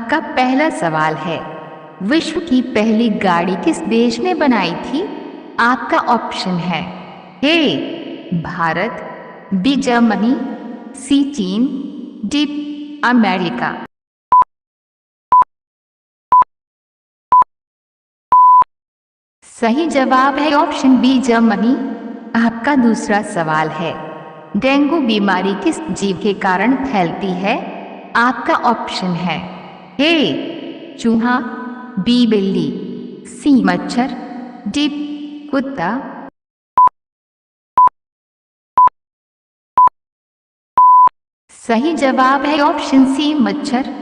आपका पहला सवाल है, विश्व की पहली गाड़ी किस देश ने बनाई थी? आपका ऑप्शन है ए भारत, बी जर्मनी, सी चीन, डी अमेरिका। सही जवाब है ऑप्शन बी जर्मनी। आपका दूसरा सवाल है, डेंगू बीमारी किस जीव के कारण फैलती है? आपका ऑप्शन है ए चूहा, बी बिल्ली, सी मच्छर, डी कुत्ता। सही जवाब है ऑप्शन सी मच्छर।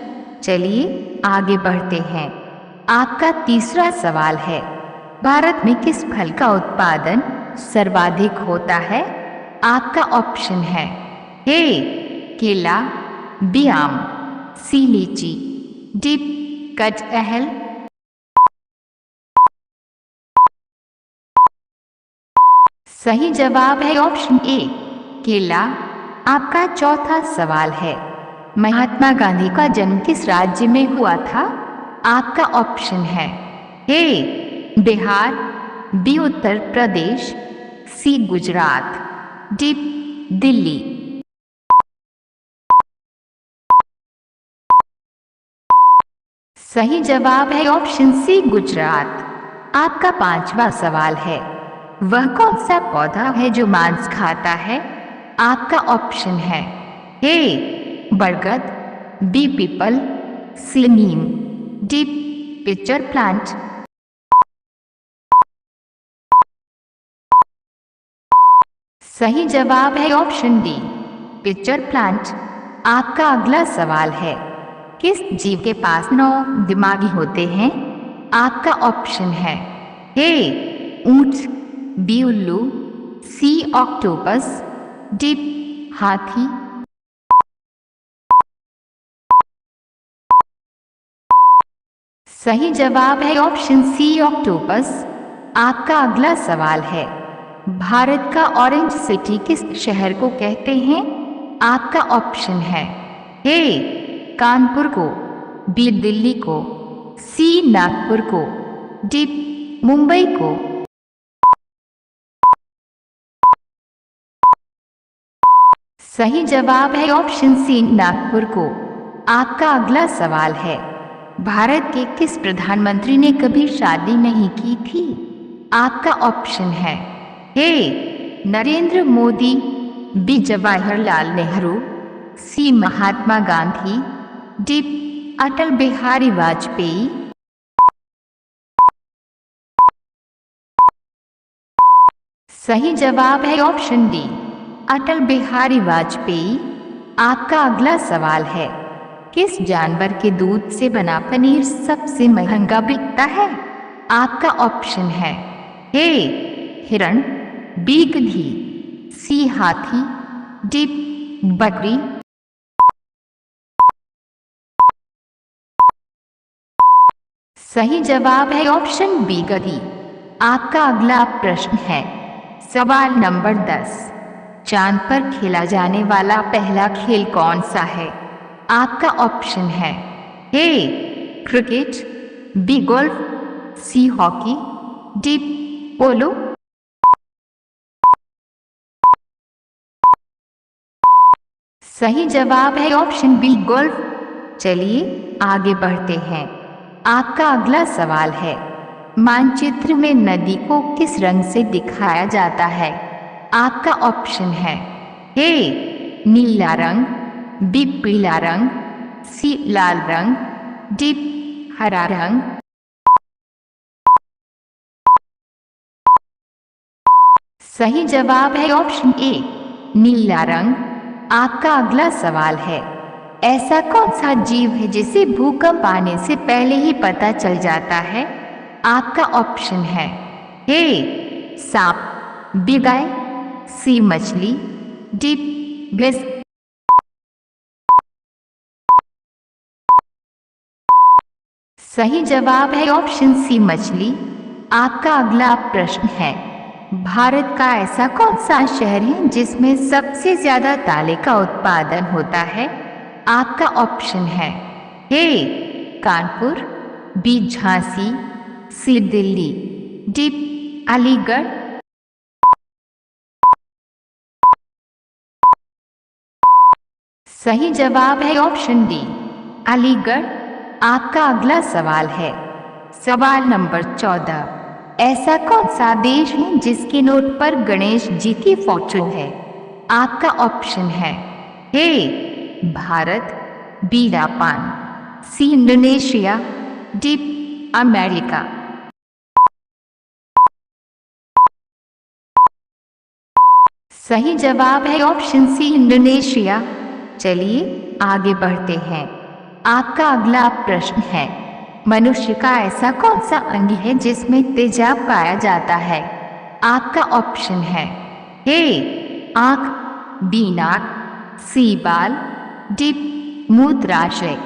चलिए आगे बढ़ते हैं। आपका तीसरा सवाल है, भारत में किस फल का उत्पादन सर्वाधिक होता है? आपका ऑप्शन है ए केला, बी आम, सी लीची, डी कटहल। सही जवाब है ऑप्शन ए केला। आपका चौथा सवाल है, महात्मा गांधी का जन्म किस राज्य में हुआ था? आपका ऑप्शन है ए बिहार, बी उत्तर प्रदेश, सी गुजरात, डी दिल्ली। सही जवाब है ऑप्शन सी गुजरात। आपका पांचवा सवाल है, वह कौन सा पौधा है जो मांस खाता है? आपका ऑप्शन है ए बरगद, बी पीपल, सी नीम, डी पिचर प्लांट। सही जवाब है ऑप्शन डी पिचर प्लांट। आपका अगला सवाल है, किस जीव के पास 9 दिमाग होते हैं? आपका ऑप्शन है ए ऊंट, बी उल्लू, सी ऑक्टोपस, डी हाथी। सही जवाब है ऑप्शन सी ऑक्टोपस। आपका अगला सवाल है, भारत का ऑरेंज सिटी किस शहर को कहते हैं? आपका ऑप्शन है ए कानपुर को, बी दिल्ली को, सी नागपुर को, डी मुंबई को। सही जवाब है ऑप्शन सी नागपुर को। आपका अगला सवाल है, भारत के किस प्रधानमंत्री ने कभी शादी नहीं की थी? आपका ऑप्शन है ए नरेंद्र मोदी, बी जवाहरलाल नेहरू, सी महात्मा गांधी, डी अटल बिहारी वाजपेयी। सही जवाब है ऑप्शन डी अटल बिहारी वाजपेयी। आपका अगला सवाल है, किस जानवर के दूध से बना पनीर सबसे महंगा बिकता है? आपका ऑप्शन है ए हिरण, बी गधी, सी हाथी, डी बकरी। सही जवाब है ऑप्शन बी गधी। आपका अगला प्रश्न है, सवाल नंबर 10, चांद पर खेला जाने वाला पहला खेल कौन सा है? आपका ऑप्शन है A cricket, B golf, C hockey, D polo. सही जवाब है ऑप्शन बी गोल्फ। चलिए आगे बढ़ते हैं। आपका अगला सवाल है, मानचित्र में नदी को किस रंग से दिखाया जाता है? आपका ऑप्शन है ए नीला रंग, बी पीला रंग, सी लाल रंग, डी हरा रंग। सही जवाब है ऑप्शन ए नीला रंग। आपका अगला सवाल है, ऐसा कौन सा जीव है जिसे भूकंप आने से पहले ही पता चल जाता है? आपका ऑप्शन है ए सांप, बी गाय, सी मछली, डी भैंस। सही जवाब है ऑप्शन सी मछली। आपका अगला प्रश्न है, भारत का ऐसा कौन सा शहर है जिसमें सबसे ज्यादा ताले का उत्पादन होता है? आपका ऑप्शन है ए कानपुर, बी झांसी, सी दिल्ली, डी अलीगढ़। सही जवाब है ऑप्शन डी अलीगढ़। आपका अगला सवाल है सवाल नंबर 14। ऐसा कौन सा देश है जिसके नोट पर गणेश जी की फोटो है? आपका ऑप्शन है A Bharat, B Japan, C Indonesia, D America. सही जवाब है ऑप्शन सी इंडोनेशिया। चलिए आगे बढ़ते हैं। आपका अगला प्रश्न है मनुष्य का ऐसा कौन सा अंग है जिसमें तेजाब पाया जाता है? आपका ऑप्शन है ए आंख, बी नाक, सी बाल, डी मूत्राशय।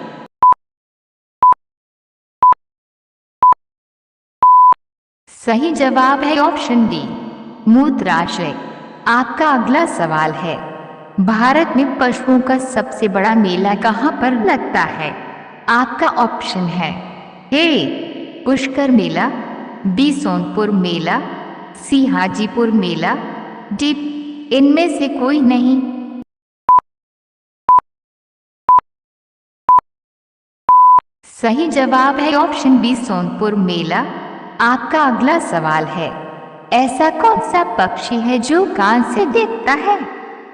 सही जवाब है ऑप्शन डी मूत्राशय। आपका अगला सवाल है भारत में पशुओं का सबसे बड़ा मेला कहाँ पर लगता है? आपका ऑप्शन है ए पुष्कर मेला, बी सोनपुर मेला, सी हाजीपुर मेला, डी इनमें से कोई नहीं। सही जवाब है ऑप्शन बी सोनपुर मेला। आपका अगला सवाल है ऐसा कौन सा पक्षी है जो कान से देखता है?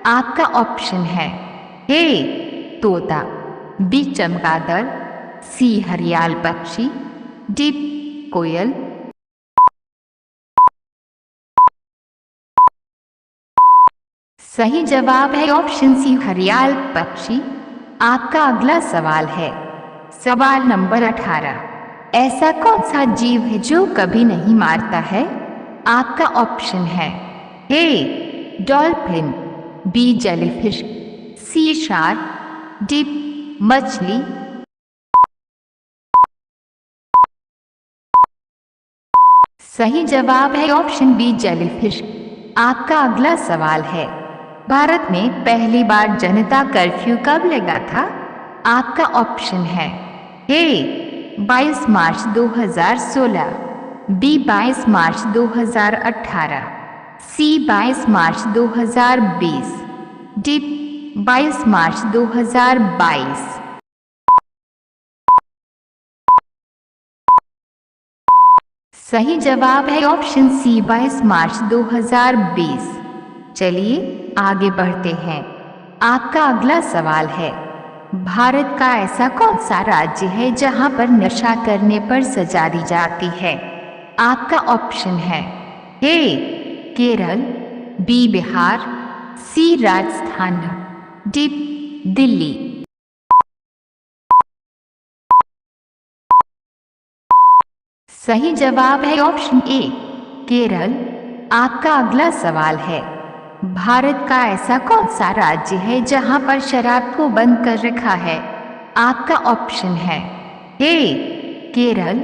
आपका ऑप्शन है ए तोता, बी चमगादड़, सी हरियाल पक्षी, डी कोयल। सही जवाब है ऑप्शन सी हरियाल पक्षी। आपका अगला सवाल है सवाल नंबर 18। ऐसा कौन सा जीव है जो कभी नहीं मारता है? आपका ऑप्शन है ए डॉल्फिन, बी जेलीफिश, सी शार्क, डी मछली। सही जवाब है ऑप्शन बी जेलीफिश। आपका अगला सवाल है भारत में पहली बार जनता कर्फ्यू कब लगा था? आपका ऑप्शन है ए 22 मार्च 2016, बी 22 मार्च 2018, सी 22 मार्च 2020, डी 22 मार्च 2022। सही जवाब है ऑप्शन सी 22 मार्च 2020। चलिए आगे बढ़ते हैं। आपका अगला सवाल है भारत का ऐसा कौन सा राज्य है जहां पर नशा करने पर सजा दी जाती है? आपका ऑप्शन है ए केरल, बी बिहार, सी राजस्थान, डी दिल्ली। सही जवाब है ऑप्शन ए केरल। आपका अगला सवाल है भारत का ऐसा कौन सा राज्य है जहां पर शराब को बंद कर रखा है? आपका ऑप्शन है ए केरल,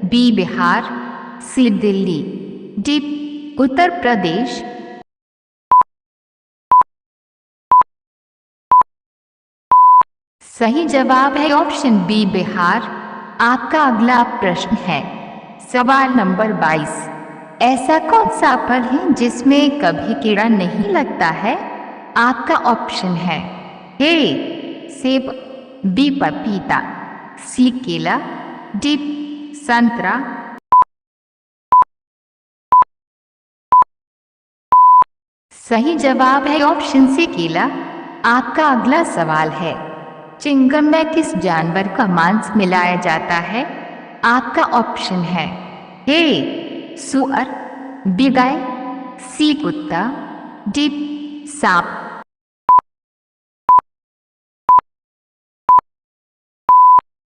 बी बिहार, सी दिल्ली, डी उत्तर प्रदेश। सही जवाब है ऑप्शन बी बिहार। आपका अगला प्रश्न है सवाल नंबर 22। ऐसा कौन सा फल है जिसमें कभी कीड़ा नहीं लगता है? आपका ऑप्शन है ए सेब, बी पपीता, सी केला, डी संतरा। सही जवाब है ऑप्शन सी केला। आपका अगला सवाल है चिंगम में किस जानवर का मांस मिलाया जाता है? आपका ऑप्शन है ए सुअर, बी गाय, सी कुत्ता, डी सांप।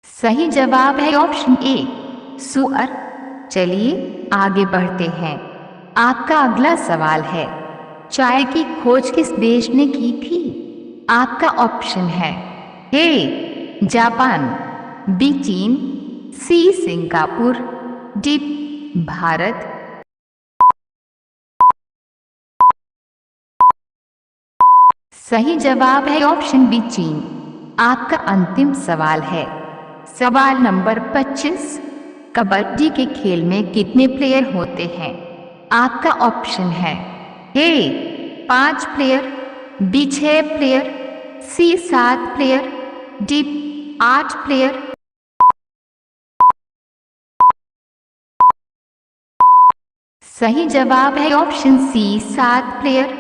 सही जवाब है ऑप्शन ए सुअर। चलिए आगे बढ़ते हैं। आपका अगला सवाल है चाय की खोज किस देश ने की थी? आपका ऑप्शन है ए जापान, बी चीन, सी सिंगापुर, डी भारत। सही जवाब है ऑप्शन बी चीन। आपका अंतिम सवाल है सवाल नंबर 25। कबड्डी के खेल में कितने प्लेयर होते हैं? आपका ऑप्शन है ए 5 प्लेयर, बी 6 प्लेयर, सी 7 प्लेयर, डी 8 प्लेयर। सही जवाब है ऑप्शन सी 7 प्लेयर।